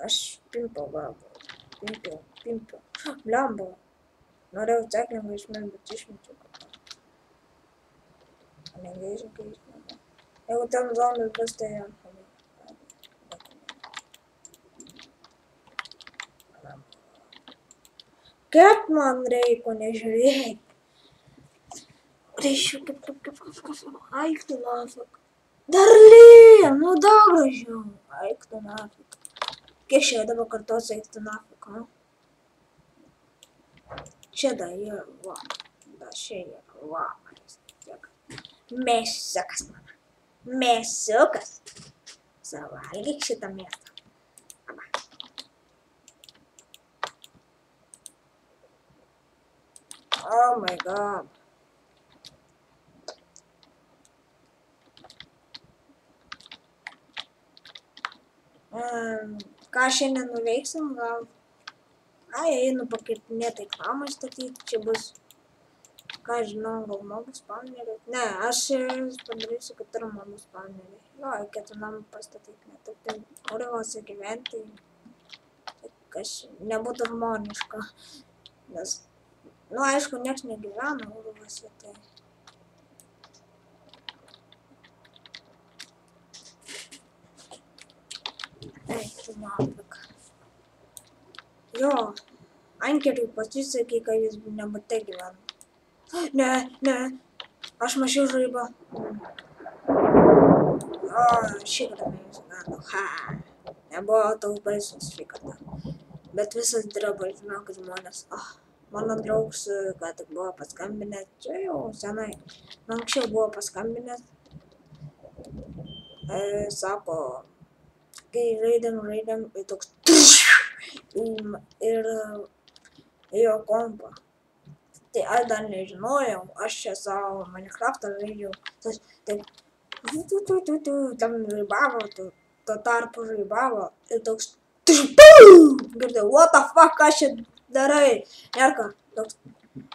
Aš pimpiau galvą. Pimpiau. Blemba. Norėjau ceklingą išmest, bet išmečiau. Negaižiu, kai išmečiau. Jeigu ten zombis bus, tai jam kaip man reikia nežiūrėti. Reišiu, kaip. Aik tu nafik. Dar lyja, nu dar gražiau. Aik tu nafik. Kiek čia dabar kartos eik tu nafik, ha? Čia dar yra, va. Dar čia yra, va. Mėsiukas man. Mėsiukas. Savalgyk šitą mėsą. Oh my god. Ką šiandien nuveiksim, gal... Ai, einu pakirtinėtai klamą statyti, čia bus... Ką žinau, gal mobų spawneriai? Ne, aš padarysiu, kad yra mobų spawneriai. Jo, reikėtų namą pastatyti, ne taip, tai urvose gyventi, kas nebūtų harmoniška, nes, nu, aišku, nieks negyvena urvose, tai... Eik, tu nafik. Jo, ankeriui pasisekė, kai jis nebūtai gyvena. Ne, aš mačiau žaibą. O, šį kartą neįsigando, ha. Nebuvo tau baisus šį kartą. Bet visas dirba, žinau, kad žmonės. Mano draugs, ką tik buvo paskambinęs, čia jau senai. Anksčiau buvo paskambinęs. Sako, kai žaidėm, tai toks ir jo kompą. Tai aš dar nežinojau, aš čia savo Minecraftą žaidžiau. Taip, tam žaibavo, tuo tarpu žaibavo. Ir toks girdėjau, what the fuck, ką čia darai? Ir ką, toks,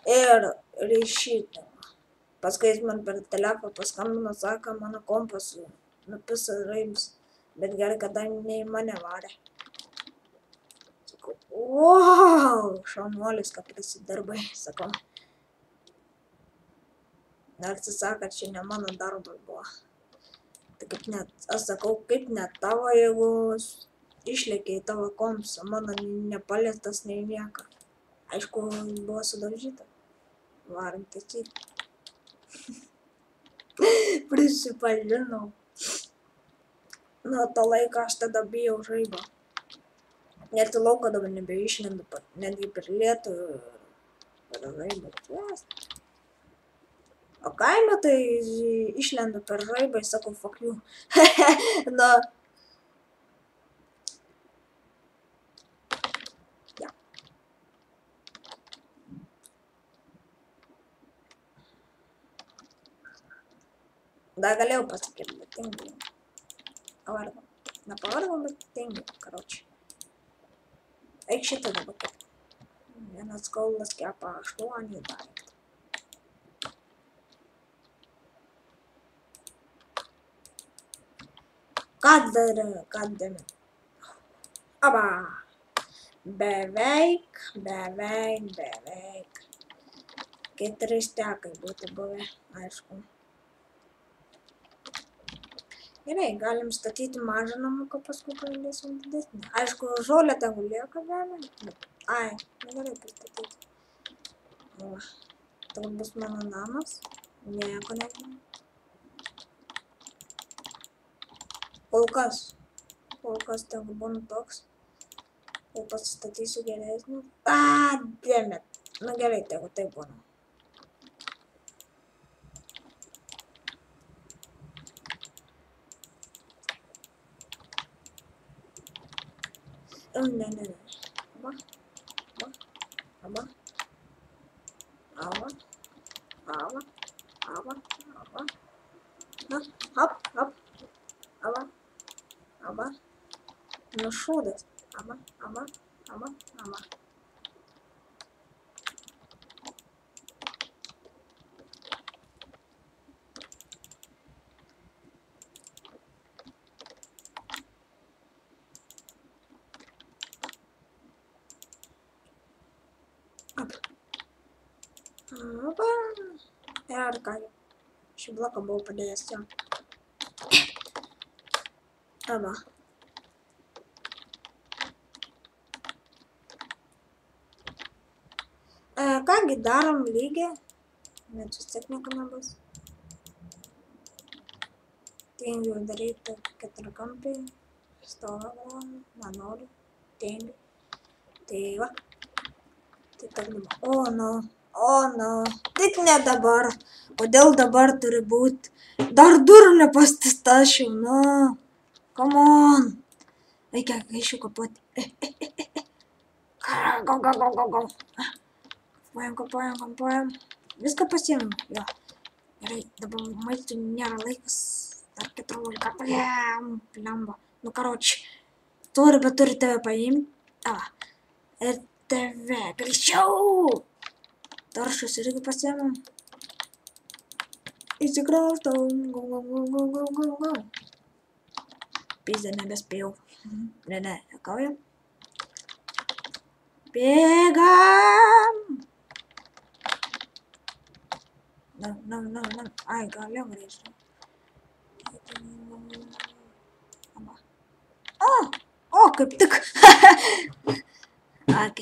ir ryšytė. Paskui jis man per telefoną paskambino, sako, mano kompas nupisa žaibus. Bet gerai, kada ne į mane varė. Sakau, wow, šaunuolis, ką prisidirbai, sakau. Dar atsisaka, čia ne mano darbas buvo. Tai kaip net, aš sakau, kaip net tavo, jeigu išlėkė į tavo kompsą, mano nepaliestas nei nieka. Aišku, buvo sudaužyta. Varom tiesiog. Prisipažinau. Nuo to laiko aš tada bijau žaibą. Net į lauką dabar nebeišlendu, netgi per lietų per žaibą. O kaime tai išlendu per žaibą ir sakau, fuck you. Na. Ja. Dar galėjau pasakyti, bet tingiu. Pavargau. Nepavargau, bet tingiu, karoči. Eik šitą dabar kaip. Vienas kaulas kepa 8 daiktą. Goddammit. Aba. Beveik. 4 stekai būtų buvę, aišku. Gerai, galim statyti mažą namuką, paskui galėsim didesnį. Aišku, žolė tegu lieka žemė. Ai, negerai pristatyti. Va, tai bus mano namas. Nieko nežinau. Kol kas tegu būna toks. Kol pasistatysiu geresnį. Dėmet. Nu gerai, tegu tai būna. Ne. Aba. Aba. Nu šūdas. Aba. Opa. Ir ką, šį bloką buvau padėjęs čia. Arba. Kągi darom lygiai, bet vis tiek nieko nebus. Tingiu daryti keturkampį, stovą, nenoriu, tingiu. Tai va, tai tak dabar, no, tik ne dabar, kodėl dabar turi būti, dar durų nepastačiau, no, come on, reikia gaišiu kapoti, go. Kapojam. Viską pasiėmėm. Jo. Gerai, dabar maistui nėra laikas. Dar 14. Plemba. Nu, karoči. Bet turi tave paimti. Ir tave. Greičiau. Taršus irgi pasiėmėm. Įsikraustau. Go. Pizda, nebespėjau. Ne, juokaujam. Bėgam. No. Ai, gal jau grįžtu. Kaip tik. Ok.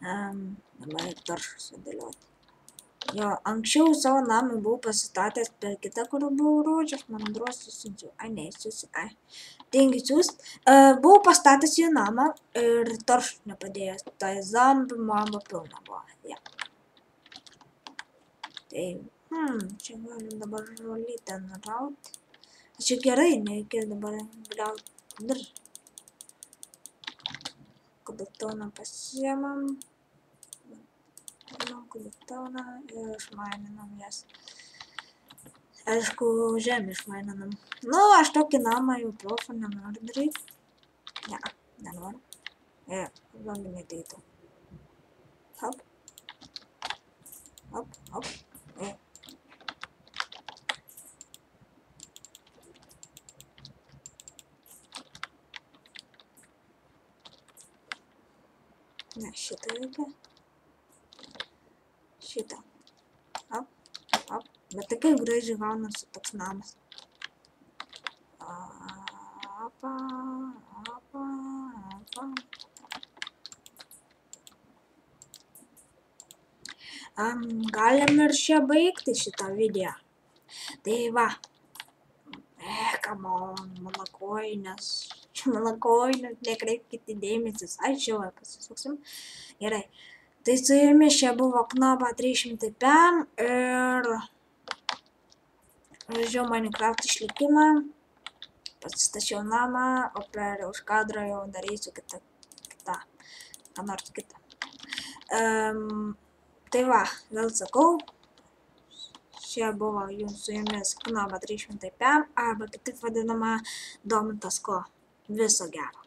Dabar taršus sudėlioti. Jo, anksčiau savo namą buvau pasistatęs per kitą, kur buvau rodžias, man druos susiunčiau. Tingi siūst. Buvau pastatęs jų namą ir taršus nepadėjęs. Tai zombių mama pilna buvo. Ja. Tai, čia galim dabar žolytę nurauti. Čia gerai, nereikia dabar griauti dar. Kodaktoną pasiemam. Kodaktoną ir išmaininam jas. Aišku, žemę išmaininam. Nu, aš tokį namą jau profą nenoriu daryti. Ne, nenoriu. Zombi neteitų. Hop. Ne, šitą reikia. Šitą. Hop. Bet tai kaip gražiai gaunasi toks namas. Apa. Galim ir čia baigti šitą video. Tai va. Come on, mano koinės, nekreipkite dėmesys. Aš jau pasisuksim. Gerai. Tai su jumis čia buvo Knoba 305 ir žaidžiau Minecraft išlikimą. Pasistačiau namą, o per už kadrą jau darysiu kitą. Ką nors kitą. Tai va, vėl sakau. Čia buvo su jumis Knoba 305 arba kitaip vadinama Domintas Ko. Viso gero.